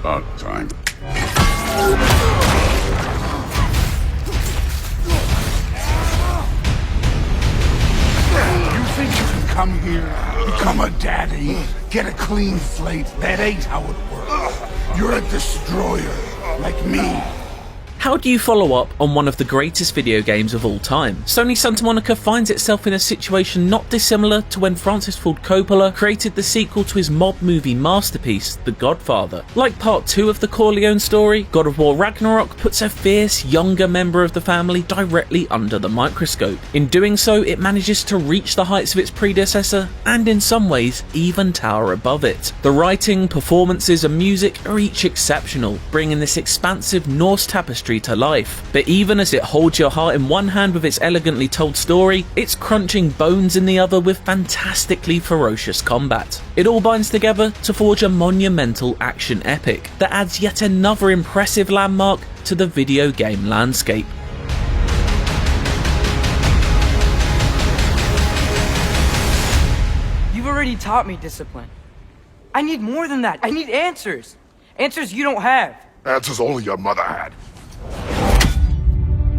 About time. You think you can come here, become a daddy, get a clean slate? That ain't how it works. You're a destroyer, like me. How do you follow up on one of the greatest video games of all time? Sony Santa Monica finds itself in a situation not dissimilar to when Francis Ford Coppola created the sequel to his mob movie masterpiece, The Godfather. Like part 2 of the Corleone story, God of War Ragnarok puts a fierce, younger member of the family directly under the microscope. In doing so, it manages to reach the heights of its predecessor, and in some ways, even tower above it. The writing, performances, and music are each exceptional, bringing this expansive Norse tapestry to life. But even as it holds your heart in one hand with its elegantly told story, it's crunching bones in the other with fantastically ferocious combat. It all binds together to forge a monumental action epic that adds yet another impressive landmark to the video game landscape. You've already taught me discipline. I need more than that. I need answers. Answers you don't have. Answers only your mother had.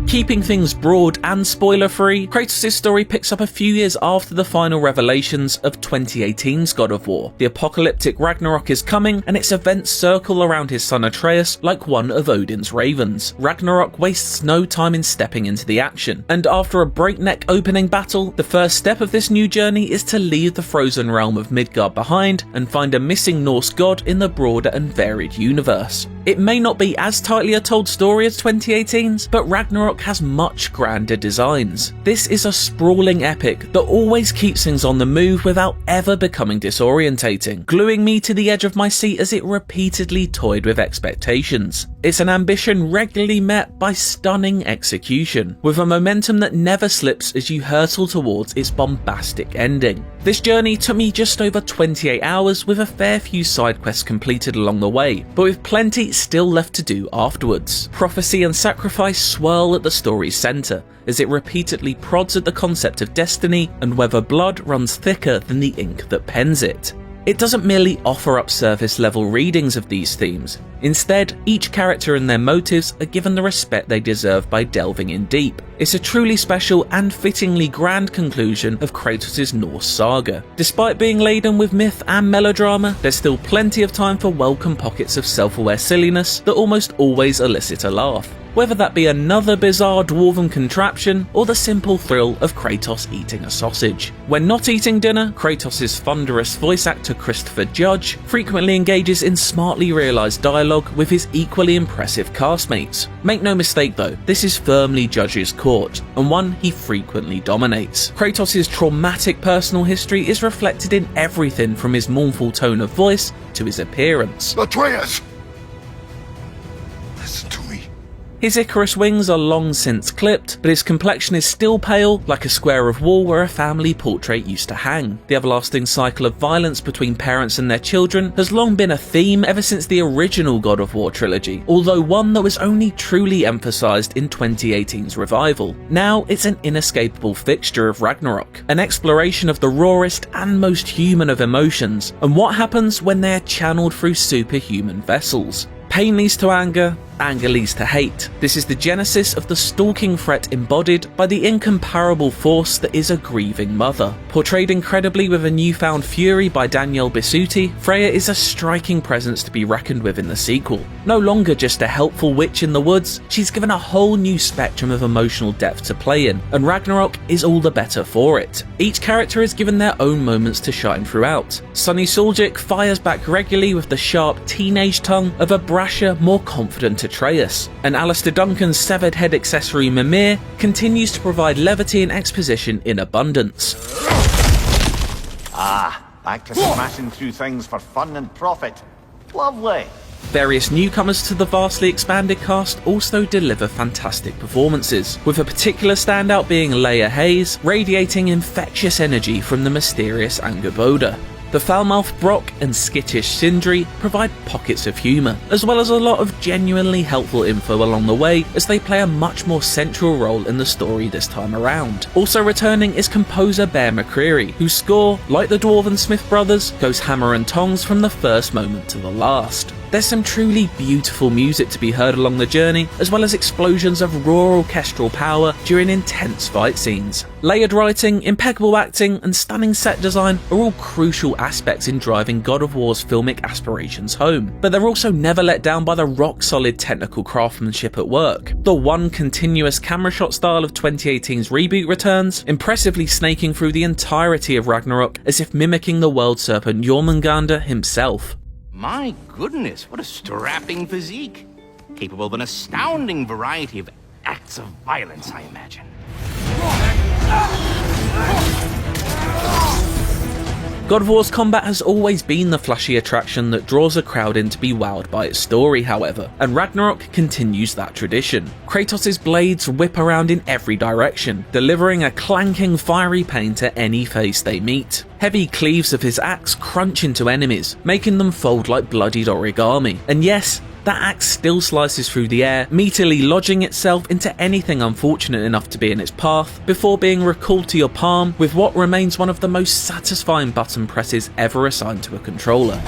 Keeping things broad and spoiler-free, Kratos' story picks up a few years after the final revelations of 2018's God of War. The apocalyptic Ragnarok is coming, and its events circle around his son Atreus like one of Odin's ravens. Ragnarok wastes no time in stepping into the action, and after a breakneck opening battle, the first step of this new journey is to leave the frozen realm of Midgard behind and find a missing Norse god in the broader and varied universe. It may not be as tightly a told story as 2018's, but Ragnarok has much grander designs. This is a sprawling epic that always keeps things on the move without ever becoming disorientating, gluing me to the edge of my seat as it repeatedly toyed with expectations. It's an ambition regularly met by stunning execution, with a momentum that never slips as you hurtle towards its bombastic ending. This journey took me just over 28 hours with a fair few side quests completed along the way, but with plenty still left to do afterwards. Prophecy and sacrifice swirl at the story's centre, as it repeatedly prods at the concept of destiny and whether blood runs thicker than the ink that pens it. It doesn't merely offer up surface level readings of these themes. Instead, each character and their motives are given the respect they deserve by delving in deep. It's a truly special and fittingly grand conclusion of Kratos' Norse saga. Despite being laden with myth and melodrama, there's still plenty of time for welcome pockets of self-aware silliness that almost always elicit a laugh. Whether that be another bizarre dwarven contraption or the simple thrill of Kratos eating a sausage. When not eating dinner, Kratos' thunderous voice actor Christopher Judge frequently engages in smartly realised dialogue with his equally impressive castmates. Make no mistake though, this is firmly Judge's court, and one he frequently dominates. Kratos' traumatic personal history is reflected in everything from his mournful tone of voice to his appearance. Atreus! Listen to me. His Icarus wings are long since clipped, but his complexion is still pale, like a square of wall where a family portrait used to hang. The everlasting cycle of violence between parents and their children has long been a theme ever since the original God of War trilogy, although one that was only truly emphasised in 2018's revival. Now it's an inescapable fixture of Ragnarok, an exploration of the rawest and most human of emotions, and what happens when they are channeled through superhuman vessels. Pain leads to anger, anger leads to hate. This is the genesis of the stalking threat embodied by the incomparable force that is a grieving mother. Portrayed incredibly with a newfound fury by Danielle Bisutti, Freya is a striking presence to be reckoned with in the sequel. No longer just a helpful witch in the woods, she's given a whole new spectrum of emotional depth to play in, and Ragnarok is all the better for it. Each character is given their own moments to shine throughout. Sunny Suljic fires back regularly with the sharp teenage tongue of a brasher, more confident Atreus, and Alistair Duncan's severed head accessory Mimir continues to provide levity and exposition in abundance. Back to smashing through things for fun and profit. Lovely. Various newcomers to the vastly expanded cast also deliver fantastic performances, with a particular standout being Leia Hayes, radiating infectious energy from the mysterious Angerboda. The foul-mouthed Brock and skittish Sindri provide pockets of humour, as well as a lot of genuinely helpful info along the way as they play a much more central role in the story this time around. Also returning is composer Bear McCreary, whose score, like the Dwarven Smith brothers, goes hammer and tongs from the first moment to the last. There's some truly beautiful music to be heard along the journey, as well as explosions of raw orchestral power during intense fight scenes. Layered writing, impeccable acting, and stunning set design are all crucial aspects in driving God of War's filmic aspirations home, but they're also never let down by the rock-solid technical craftsmanship at work. The one continuous camera shot style of 2018's reboot returns, impressively snaking through the entirety of Ragnarok as if mimicking the world serpent Jormungandr himself. My goodness, what a strapping physique. Capable of an astounding variety of acts of violence, I imagine. God of War's combat has always been the flashy attraction that draws a crowd in to be wowed by its story, however, and Ragnarok continues that tradition. Kratos' blades whip around in every direction, delivering a clanking fiery pain to any face they meet. Heavy cleaves of his axe crunch into enemies, making them fold like bloodied origami. And yes, that axe still slices through the air, meatily lodging itself into anything unfortunate enough to be in its path, before being recalled to your palm with what remains one of the most satisfying button presses ever assigned to a controller.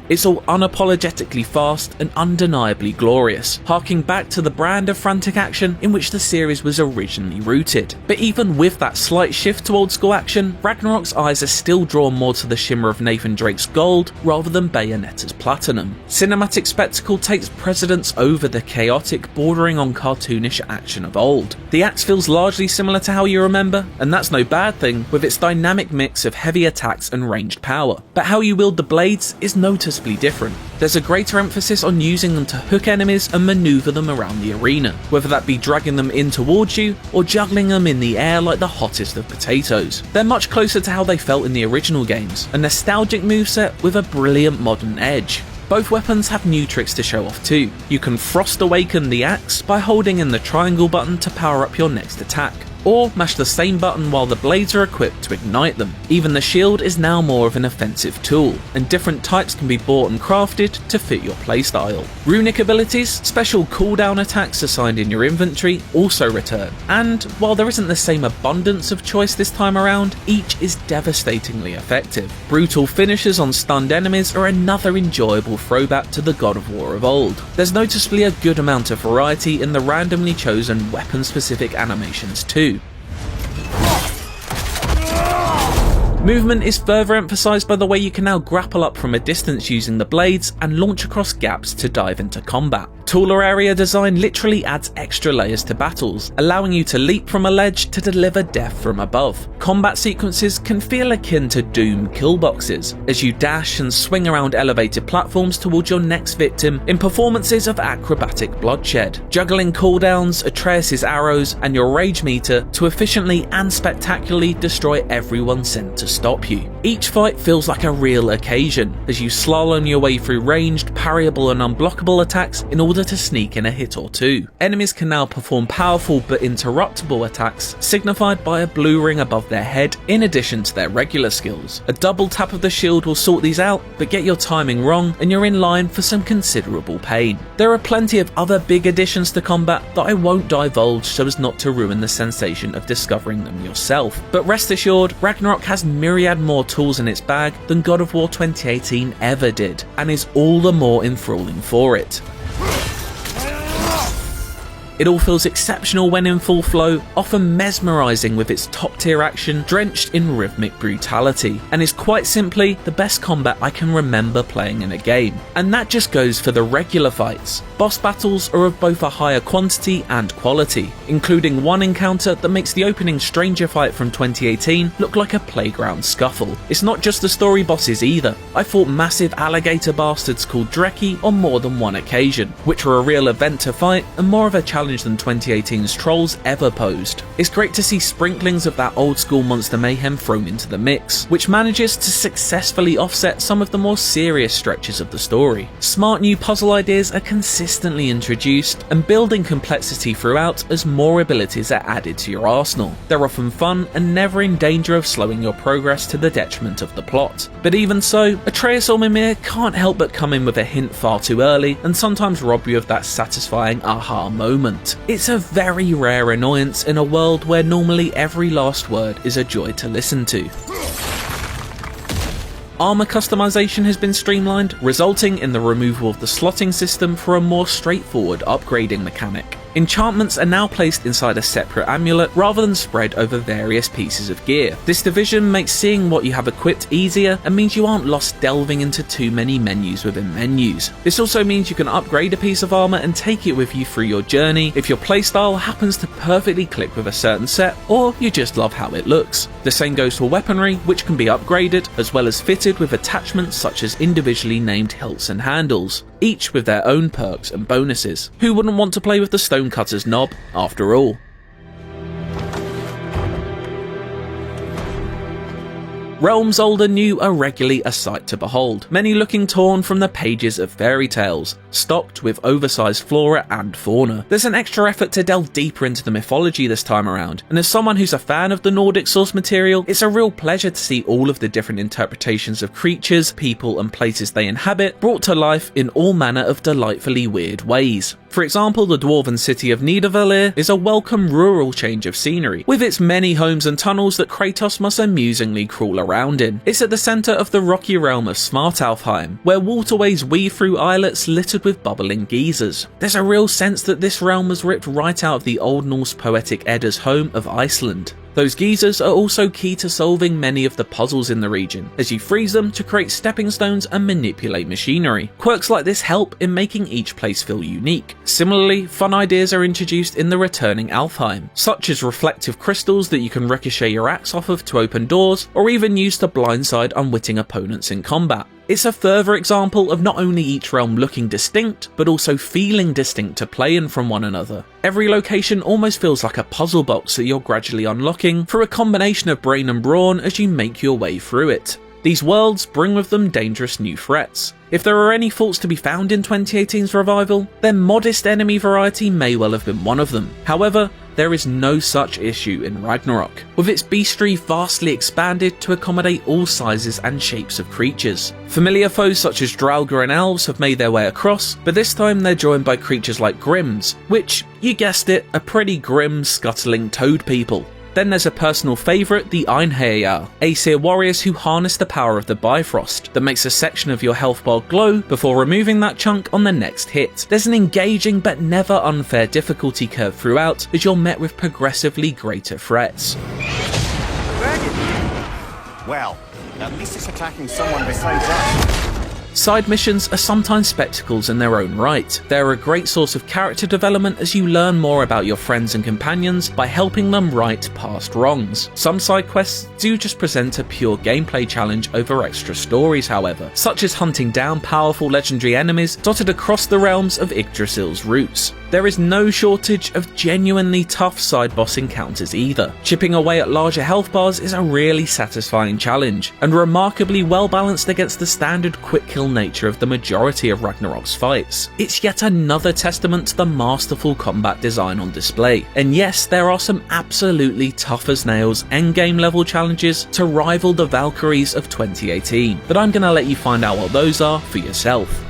It's all unapologetically fast and undeniably glorious, harking back to the brand of frantic action in which the series was originally rooted. But even with that slight shift to old school action, Ragnarok's eyes are still drawn more to the shimmer of Nathan Drake's gold rather than Bayonetta's platinum. Cinematic spectacle takes precedence over the chaotic, bordering on cartoonish action of old. The axe feels largely similar to how you remember, and that's no bad thing with its dynamic mix of heavy attacks and ranged power. But how you wield the blades is noticeably different. There's a greater emphasis on using them to hook enemies and maneuver them around the arena, whether that be dragging them in towards you or juggling them in the air like the hottest of potatoes. They're much closer to how they felt in the original games, a nostalgic moveset with a brilliant modern edge. Both weapons have new tricks to show off too. You can Frost Awaken the axe by holding in the triangle button to power up your next attack, or mash the same button while the blades are equipped to ignite them. Even the shield is now more of an offensive tool, and different types can be bought and crafted to fit your playstyle. Runic abilities, special cooldown attacks assigned in your inventory, also return, and while there isn't the same abundance of choice this time around, each is devastatingly effective. Brutal finishes on stunned enemies are another enjoyable throwback to the God of War of old. There's noticeably a good amount of variety in the randomly chosen weapon-specific animations too. Movement is further emphasised by the way you can now grapple up from a distance using the blades and launch across gaps to dive into combat. Taller area design literally adds extra layers to battles, allowing you to leap from a ledge to deliver death from above. Combat sequences can feel akin to Doom kill boxes, as you dash and swing around elevated platforms towards your next victim in performances of acrobatic bloodshed, juggling cooldowns, Atreus' arrows, and your rage meter to efficiently and spectacularly destroy everyone sent to stop you. Each fight feels like a real occasion, as you slalom your way through ranged, parryable and unblockable attacks in order to sneak in a hit or two. Enemies can now perform powerful but interruptible attacks, signified by a blue ring above their head in addition to their regular skills. A double tap of the shield will sort these out, but get your timing wrong and you're in line for some considerable pain. There are plenty of other big additions to combat that I won't divulge so as not to ruin the sensation of discovering them yourself, but rest assured, Ragnarok has myriad more tools in its bag than God of War 2018 ever did, and is all the more enthralling for it. It all feels exceptional when in full flow, often mesmerising with its top tier action drenched in rhythmic brutality, and is quite simply the best combat I can remember playing in a game. And that just goes for the regular fights. Boss battles are of both a higher quantity and quality, including one encounter that makes the opening Stranger fight from 2018 look like a playground scuffle. It's not just the story bosses either. I fought massive alligator bastards called Dreki on more than one occasion, which were a real event to fight and more of a challenge than 2018's Trolls ever posed. It's great to see sprinklings of that old school monster mayhem thrown into the mix, which manages to successfully offset some of the more serious stretches of the story. Smart new puzzle ideas are consistently introduced, and building complexity throughout as more abilities are added to your arsenal. They're often fun and never in danger of slowing your progress to the detriment of the plot. But even so, Atreus or Mimir can't help but come in with a hint far too early and sometimes rob you of that satisfying aha moment. It's a very rare annoyance in a world where normally every last word is a joy to listen to. Armor customization has been streamlined, resulting in the removal of the slotting system for a more straightforward upgrading mechanic. Enchantments are now placed inside a separate amulet rather than spread over various pieces of gear. This division makes seeing what you have equipped easier and means you aren't lost delving into too many menus within menus. This also means you can upgrade a piece of armor and take it with you through your journey if your playstyle happens to perfectly click with a certain set, or you just love how it looks. The same goes for weaponry, which can be upgraded, as well as fitted with attachments such as individually named hilts and handles, each with their own perks and bonuses. Who wouldn't want to play with the Stonecutter's knob, after all? Realms old and new are regularly a sight to behold, many looking torn from the pages of fairy tales, stocked with oversized flora and fauna. There's an extra effort to delve deeper into the mythology this time around, and as someone who's a fan of the Nordic source material, it's a real pleasure to see all of the different interpretations of creatures, people and places they inhabit brought to life in all manner of delightfully weird ways. For example, the dwarven city of Nidavellir is a welcome rural change of scenery, with its many homes and tunnels that Kratos must amusingly crawl around in. It's at the centre of the rocky realm of Svartalfheim, where waterways weave through islets littered with bubbling geysers. There's a real sense that this realm was ripped right out of the Old Norse poetic Edda's home of Iceland. Those geysers are also key to solving many of the puzzles in the region, as you freeze them to create stepping stones and manipulate machinery. Quirks like this help in making each place feel unique. Similarly, fun ideas are introduced in the returning Alfheim, such as reflective crystals that you can ricochet your axe off of to open doors, or even use to blindside unwitting opponents in combat. It's a further example of not only each realm looking distinct, but also feeling distinct to play in from one another. Every location almost feels like a puzzle box that you're gradually unlocking through a combination of brain and brawn as you make your way through it. These worlds bring with them dangerous new threats. If there are any faults to be found in 2018's revival, then modest enemy variety may well have been one of them. However, there is no such issue in Ragnarok, with its bestiary vastly expanded to accommodate all sizes and shapes of creatures. Familiar foes such as Draugr and elves have made their way across, but this time they're joined by creatures like Grimms, which, you guessed it, are pretty grim, scuttling toad people. Then there's a personal favourite, the Einherjar, Aesir warriors who harness the power of the Bifrost that makes a section of your health bar glow before removing that chunk on the next hit. There's an engaging but never unfair difficulty curve throughout as you're met with progressively greater threats. Well, at least it's attacking someone besides us. Side missions are sometimes spectacles in their own right. They're a great source of character development as you learn more about your friends and companions by helping them right past wrongs. Some side quests do just present a pure gameplay challenge over extra stories, however, such as hunting down powerful legendary enemies dotted across the realms of Yggdrasil's roots. There is no shortage of genuinely tough side boss encounters either. Chipping away at larger health bars is a really satisfying challenge, and remarkably well balanced against the standard quick kill nature of the majority of Ragnarok's fights. It's yet another testament to the masterful combat design on display. And yes, there are some absolutely tough as nails endgame level challenges to rival the Valkyries of 2018, but I'm gonna let you find out what those are for yourself.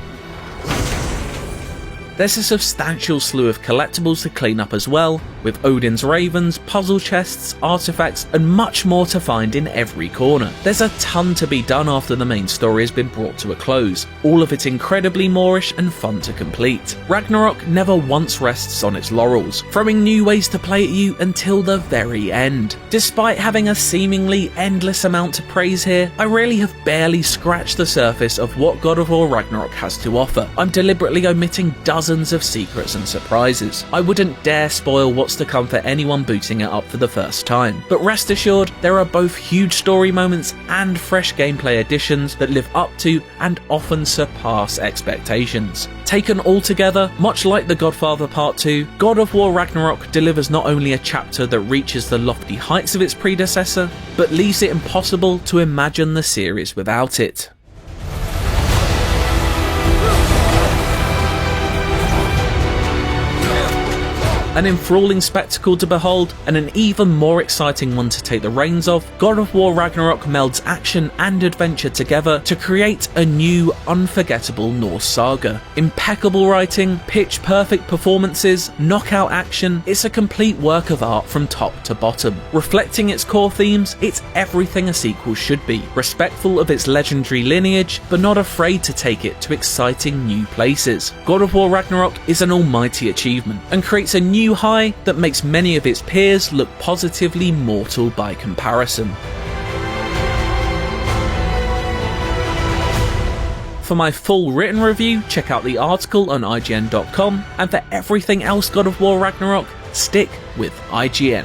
There's a substantial slew of collectibles to clean up as well, with Odin's ravens, puzzle chests, artifacts, and much more to find in every corner. There's a ton to be done after the main story has been brought to a close, all of it incredibly Moorish and fun to complete. Ragnarok never once rests on its laurels, throwing new ways to play at you until the very end. Despite having a seemingly endless amount to praise here, I really have barely scratched the surface of what God of War Ragnarok has to offer. I'm deliberately omitting dozens of secrets and surprises. I wouldn't dare spoil what's to come for anyone booting it up for the first time, but rest assured there are both huge story moments and fresh gameplay additions that live up to and often surpass expectations. Taken all together, much like The Godfather Part 2, God of War Ragnarok delivers not only a chapter that reaches the lofty heights of its predecessor, but leaves it impossible to imagine the series without it. An enthralling spectacle to behold, and an even more exciting one to take the reins of, God of War Ragnarok melds action and adventure together to create a new, unforgettable Norse saga. Impeccable writing, pitch-perfect performances, knockout action, it's a complete work of art from top to bottom. Reflecting its core themes, it's everything a sequel should be, respectful of its legendary lineage, but not afraid to take it to exciting new places. God of War Ragnarok is an almighty achievement, and creates a new high that makes many of its peers look positively mortal by comparison. For my full written review, check out the article on IGN.com, and for everything else God of War Ragnarok, stick with IGN.